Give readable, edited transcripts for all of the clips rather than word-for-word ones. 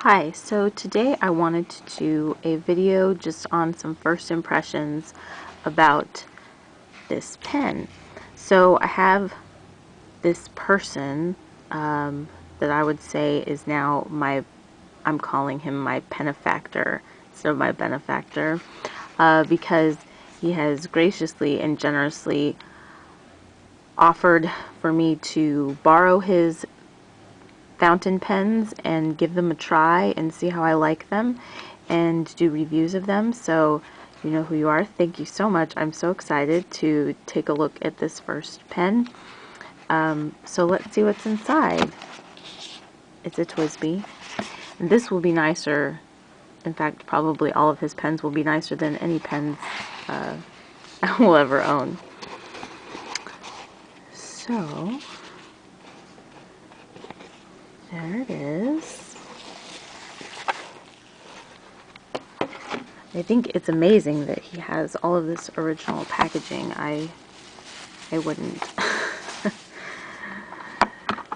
Hi, so today I wanted to do a video just on some first impressions about this pen. So I have this person that I would say is now I'm calling him my penefactor instead of my benefactor, because he has graciously and generously offered for me to borrow his fountain pens and give them a try and see how I like them and do reviews of them. So you know who you are. Thank you so much. I'm so excited to take a look at this first pen. So let's see what's inside. It's a TWSBI. And this will be nicer. In fact, probably all of his pens will be nicer than any pens I will ever own. So there it is. I think it's amazing that he has all of this original packaging. I wouldn't.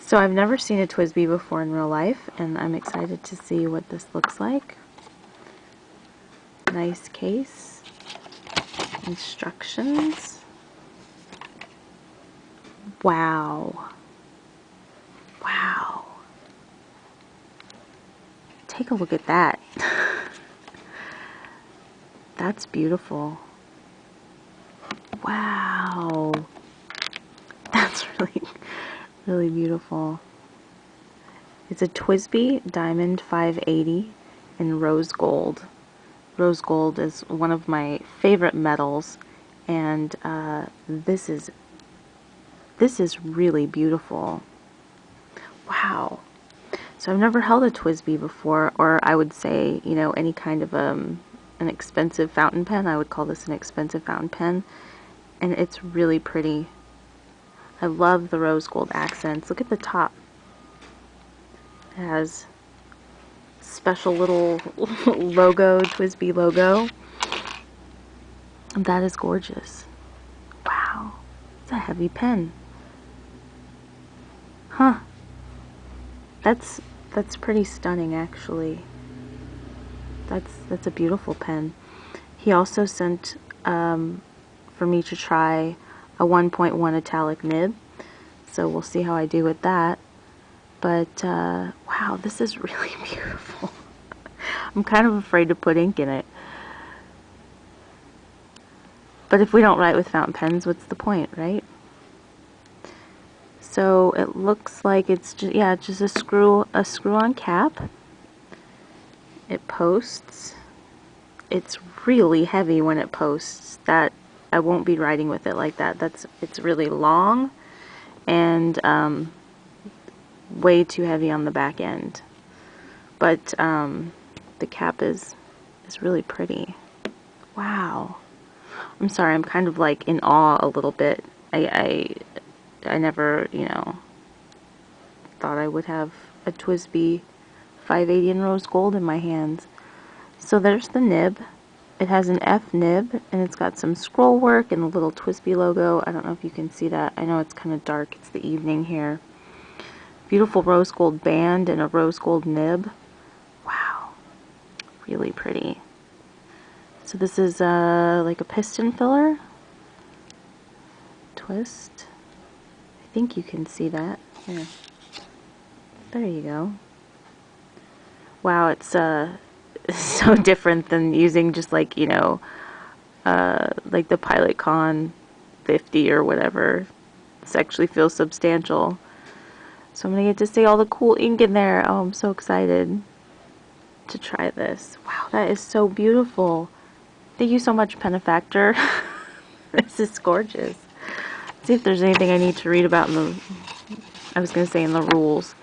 So I've never seen a TWSBI before in real life, and I'm excited to see what this looks like. Nice case. Instructions. Wow. Wow. Take a look at that. That's beautiful. Wow. That's really beautiful. It's a TWSBI Diamond 580 in rose gold. Rose gold is one of my favorite metals, and this is really beautiful. Wow. So I've never held a TWSBI before, or I would say, you know, any kind of an expensive fountain pen. I would call this an expensive fountain pen, and it's really pretty. I love the rose gold accents. Look at the top. It has special little logo, TWSBI logo. That is gorgeous. Wow. It's a heavy pen. Huh. That's pretty stunning, actually. That's a beautiful pen. He also sent for me to try a 1.1 italic nib, so we'll see how I do with that. But wow, this is really beautiful. I'm kind of afraid to put ink in it, but if we don't write with fountain pens, what's the point, right? So it looks like it's just, yeah, just a screw-on cap. It posts. It's really heavy when it posts. That I won't be writing with it like that. It's really long and way too heavy on the back end. But the cap is really pretty. Wow. I'm sorry, I'm kind of like in awe a little bit. I never, you know, thought I would have a TWSBI 580 in rose gold in my hands. So there's the nib. It has an F nib, and it's got some scroll work and a little TWSBI logo. I don't know if you can see that. I know it's kind of dark. It's the evening here. Beautiful rose gold band and a rose gold nib. Wow. Really pretty. So this is like a piston filler. Twist. I think you can see that. Here. There you go. Wow, it's so different than using just like, you know, like the Pilot Con 50 or whatever. This actually feels substantial. So I'm going to get to see all the cool ink in there. Oh, I'm so excited to try this. Wow, that is so beautiful. Thank you so much, Penefactor. This is gorgeous. Let's see if there's anything I need to read about in the, I was going to say in the rules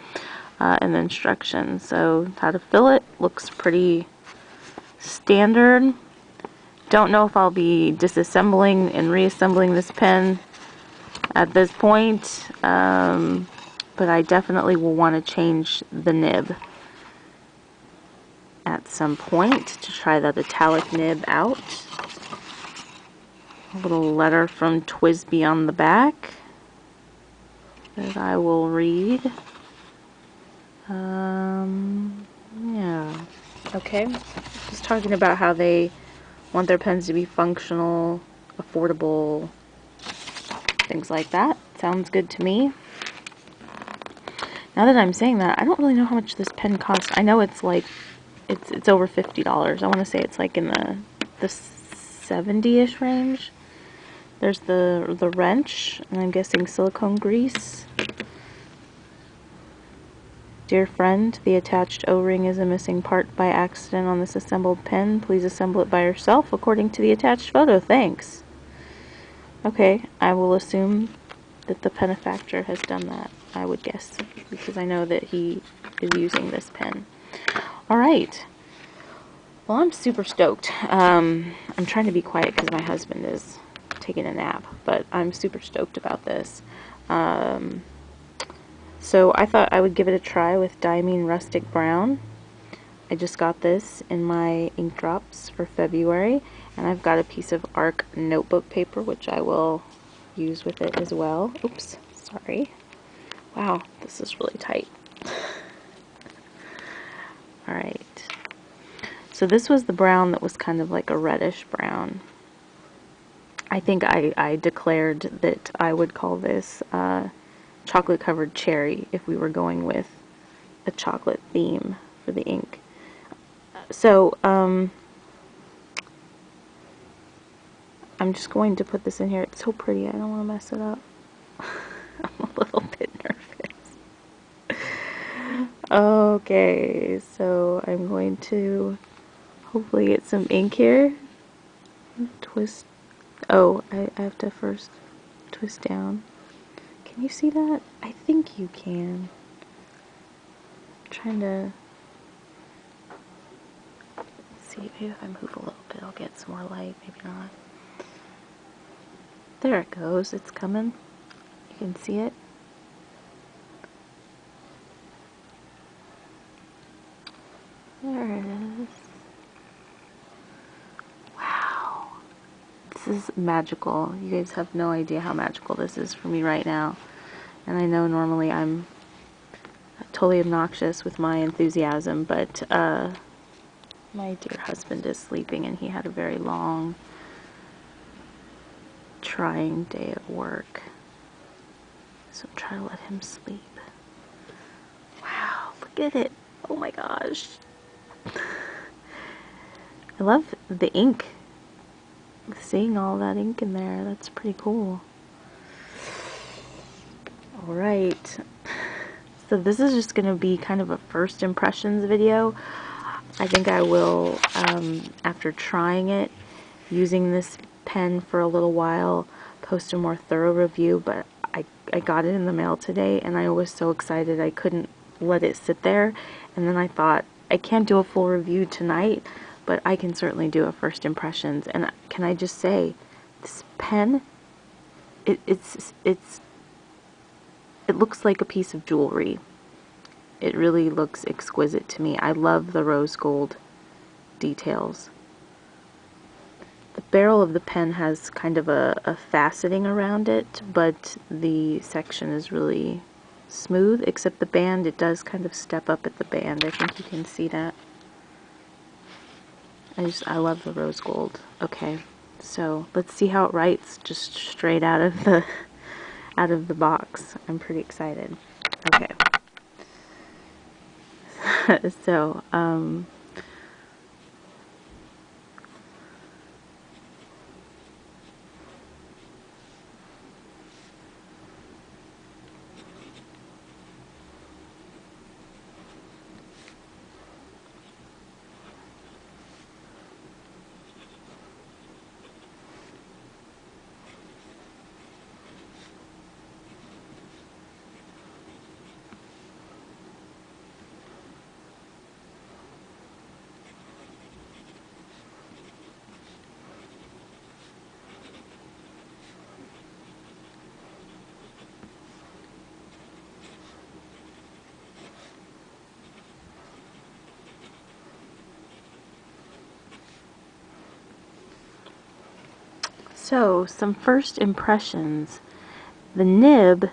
and the instructions. So how to fill it looks pretty standard. Don't know if I'll be disassembling and reassembling this pen at this point, but I definitely will want to change the nib at some point to try that italic nib out. A little letter from TWSBI on the back that I will read. Yeah. Okay, just talking about how they want their pens to be functional, affordable, things like that. Sounds good to me. Now that I'm saying that, I don't really know how much this pen costs. I know it's like, it's over $50. I want to say it's like in the 70-ish range. There's the wrench, and I'm guessing silicone grease. Dear friend, the attached O-ring is a missing part by accident on this assembled pen. Please assemble it by yourself according to the attached photo. Thanks. Okay, I will assume that the penifactor has done that, I would guess, because I know that he is using this pen. Alright. Well, I'm super stoked. I'm trying to be quiet because my husband is taking a nap, but I'm super stoked about this. So I thought I would give it a try with Diamine Rustic Brown. I just got this in my ink drops for February, and I've got a piece of ARC notebook paper, which I will use with it as well. Oops, sorry. Wow, this is really tight. Alright. So this was the brown that was kind of like a reddish brown. I think I declared that I would call this chocolate covered cherry if we were going with a chocolate theme for the ink. So I'm just going to put this in here. It's so pretty. I don't want to mess it up. I'm a little bit nervous. Okay, so I'm going to hopefully get some ink here. Twist. Oh, I have to first twist down. Can you see that? I think you can. I'm trying to see. Maybe if I move a little bit, I'll get some more light. Maybe not. There it goes. It's coming. You can see it. There it is. Wow. This is magical. You guys have no idea how magical this is for me right now. And I know normally I'm totally obnoxious with my enthusiasm, but my dear husband is sleeping and he had a very long, trying day at work. So I'm trying to let him sleep. Wow, look at it. Oh my gosh. I love the ink. Seeing all that ink in there, that's pretty cool. Alright. So this is just going to be kind of a first impressions video. I think I will, after trying it, using this pen for a little while, post a more thorough review, but I got it in the mail today and I was so excited I couldn't let it sit there, and then I thought, I can't do a full review tonight, but I can certainly do a first impressions. And can I just say, this pen, it looks like a piece of jewelry. It really looks exquisite to me. I love the rose gold details. The barrel of the pen has kind of a faceting around it, but the section is really smooth, except the band, it does kind of step up at the band. I think you can see that. I love the rose gold. Okay, so let's see how it writes just straight out of the box. I'm pretty excited. Okay. So, some first impressions. The nib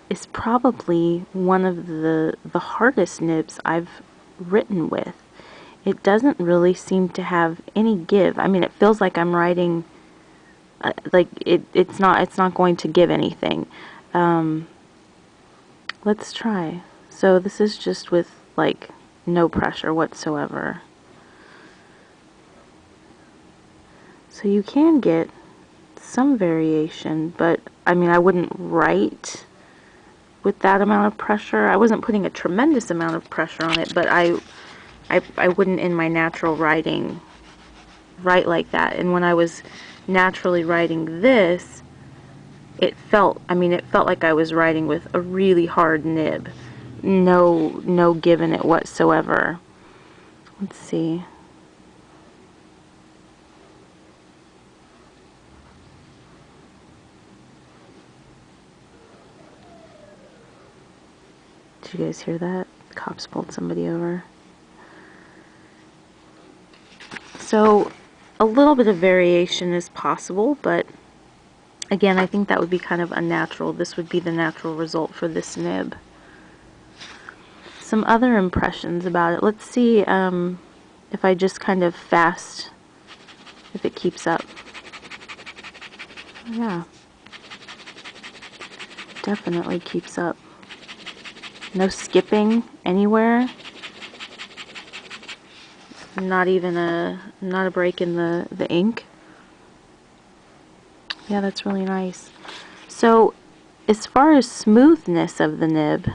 is probably one of the hardest nibs I've written with. it doesn't really seem to have any give. I mean, it feels like I'm writing, like it's not going to give anything. Let's try. So this is just with like no pressure whatsoever. So you can get some variation, but I mean, I wouldn't write with that amount of pressure. I wasn't putting a tremendous amount of pressure on it, but I wouldn't in my natural writing write like that. And when I was naturally writing this, it felt like I was writing with a really hard nib. No give in it whatsoever. Let's see. Did you guys hear that? The cops pulled somebody over. So a little bit of variation is possible, but again, I think that would be kind of unnatural. This would be the natural result for this nib. Some other impressions about it. Let's see if I just kind of fast, if it keeps up. Yeah, definitely keeps up. No skipping anywhere. Not a break in the ink. Yeah, that's really nice. So as far as smoothness of the nib,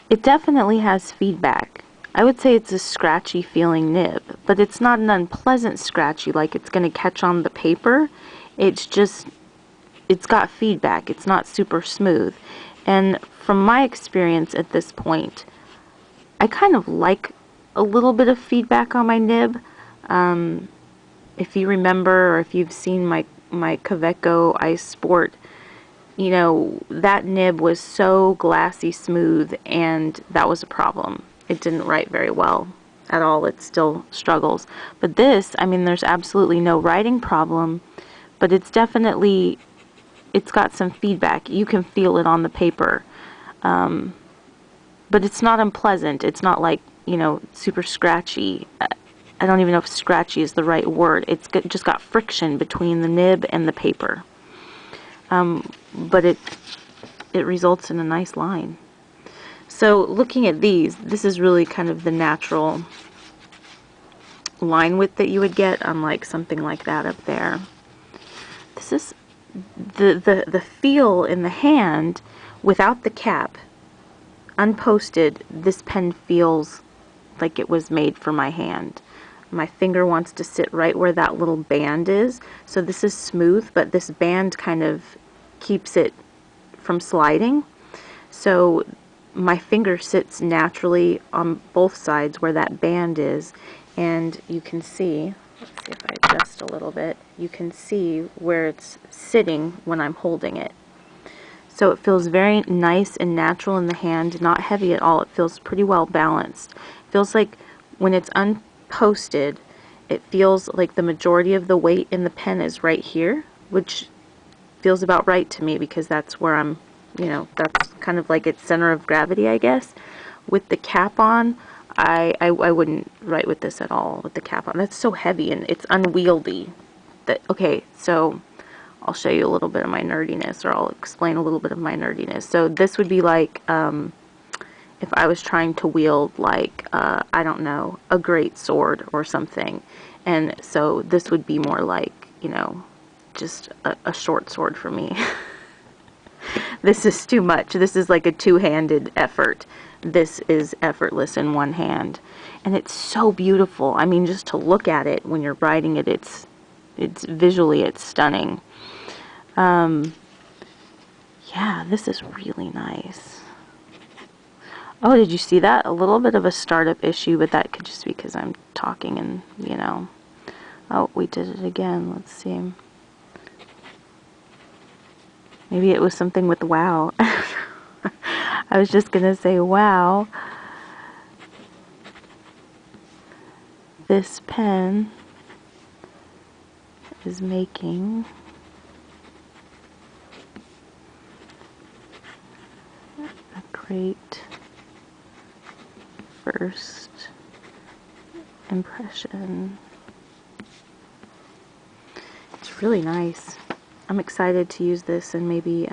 it definitely has feedback. I would say it's a scratchy feeling nib, but it's not an unpleasant scratchy like it's going to catch on the paper. It's just, it's got feedback. It's not super smooth. And from my experience at this point, I kind of like a little bit of feedback on my nib. If you remember, or if you've seen my Kaweco Ice Sport, you know, that nib was so glassy smooth, and that was a problem. It didn't write very well at all. It still struggles. But this, I mean, there's absolutely no writing problem, but it's definitely, it's got some feedback. You can feel it on the paper. But it's not unpleasant. It's not like, you know, super scratchy. I don't even know if scratchy is the right word. It's just got friction between the nib and the paper. But it results in a nice line. So looking at these, this is really kind of the natural line width that you would get, unlike something like that up there. This is the feel in the hand without the cap. Unposted, this pen feels like it was made for my hand. My finger wants to sit right where that little band is. So this is smooth, but this band kind of keeps it from sliding. So my finger sits naturally on both sides where that band is. And you can see, let's see if I adjust a little bit, you can see where it's sitting when I'm holding it. So it feels very nice and natural in the hand, not heavy at all. It feels pretty well balanced. It feels like when it's unposted, it feels like the majority of the weight in the pen is right here, which feels about right to me because that's where I'm, you know, that's kind of like its center of gravity, I guess. With the cap on, I wouldn't write with this at all, with the cap on. That's so heavy and it's unwieldy. Okay, so I'll show you a little bit of my nerdiness, or I'll explain a little bit of my nerdiness. So this would be like if I was trying to wield like, I don't know, a great sword or something. And so this would be more like, you know, just a short sword for me. This is too much. This is like a two-handed effort. This is effortless in one hand. And it's so beautiful. I mean, just to look at it when you're writing it, it's visually, it's stunning. Yeah, this is really nice. Oh, did you see that? A little bit of a startup issue, but that could just be because I'm talking and, you know. Oh, we did it again. Let's see. Maybe it was something with wow. I was just going to say wow. This pen is making a great first impression. It's really nice. I'm excited to use this and maybe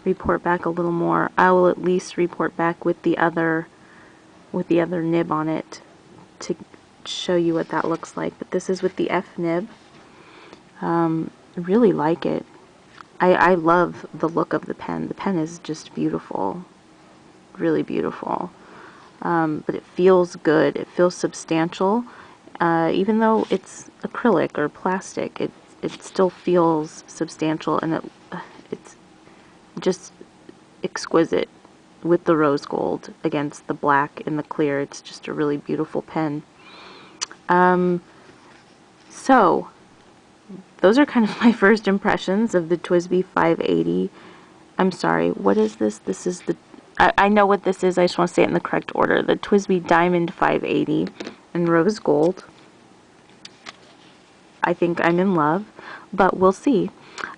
report back a little more. I will at least report back with the other nib on it to show you what that looks like. But this is with the F nib. Really like it. I love the look of the pen. The pen is just beautiful, really beautiful. But it feels good. It feels substantial. Even though it's acrylic or plastic, it still feels substantial, and it's just exquisite with the rose gold against the black and the clear. It's just a really beautiful pen. So those are kind of my first impressions of the TWSBI 580. I'm sorry, what is this? This is the, I know what this is, I just want to say it in the correct order. The TWSBI Diamond 580 in rose gold. I think I'm in love, but we'll see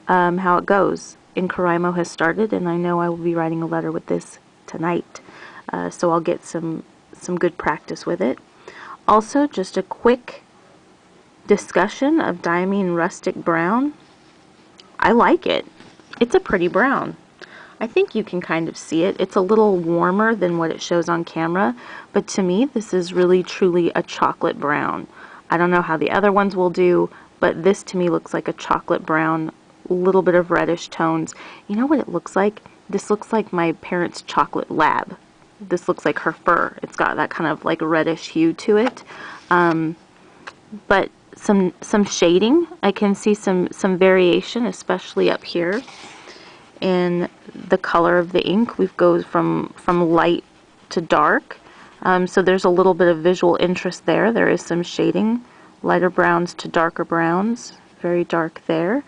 how it goes. NaCoWriMo has started, and I know I will be writing a letter with this tonight, so I'll get some good practice with it. Also, just a quick discussion of Diamine Rustic Brown. I like it. It's a pretty brown. I think you can kind of see it. It's a little warmer than what it shows on camera, but to me this is really truly a chocolate brown. I don't know how the other ones will do, but this to me looks like a chocolate brown, a little bit of reddish tones. You know what it looks like? This looks like my parents' chocolate lab. This looks like her fur. It's got that kind of like reddish hue to it. But some shading. I can see some variation, especially up here in the color of the ink. We've go from light to dark, so there's a little bit of visual interest there. There is some shading, lighter browns to darker browns, very dark there.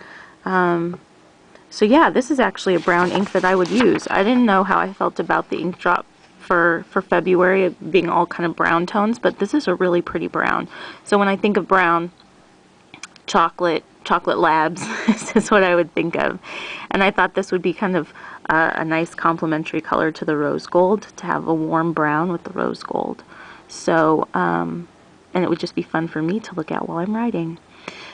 So yeah, this is actually a brown ink that I would use. I didn't know how I felt about the ink drop for February being all kind of brown tones, but this is a really pretty brown. So when I think of brown, chocolate labs is what I would think of. And I thought this would be kind of a nice complementary color to the rose gold, to have a warm brown with the rose gold. So, and it would just be fun for me to look at while I'm writing.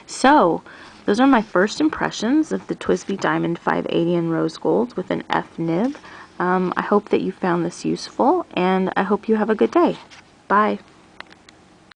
So, those are my first impressions of the TWSBI Diamond 580 in rose gold with an F nib. I hope that you found this useful, and I hope you have a good day. Bye.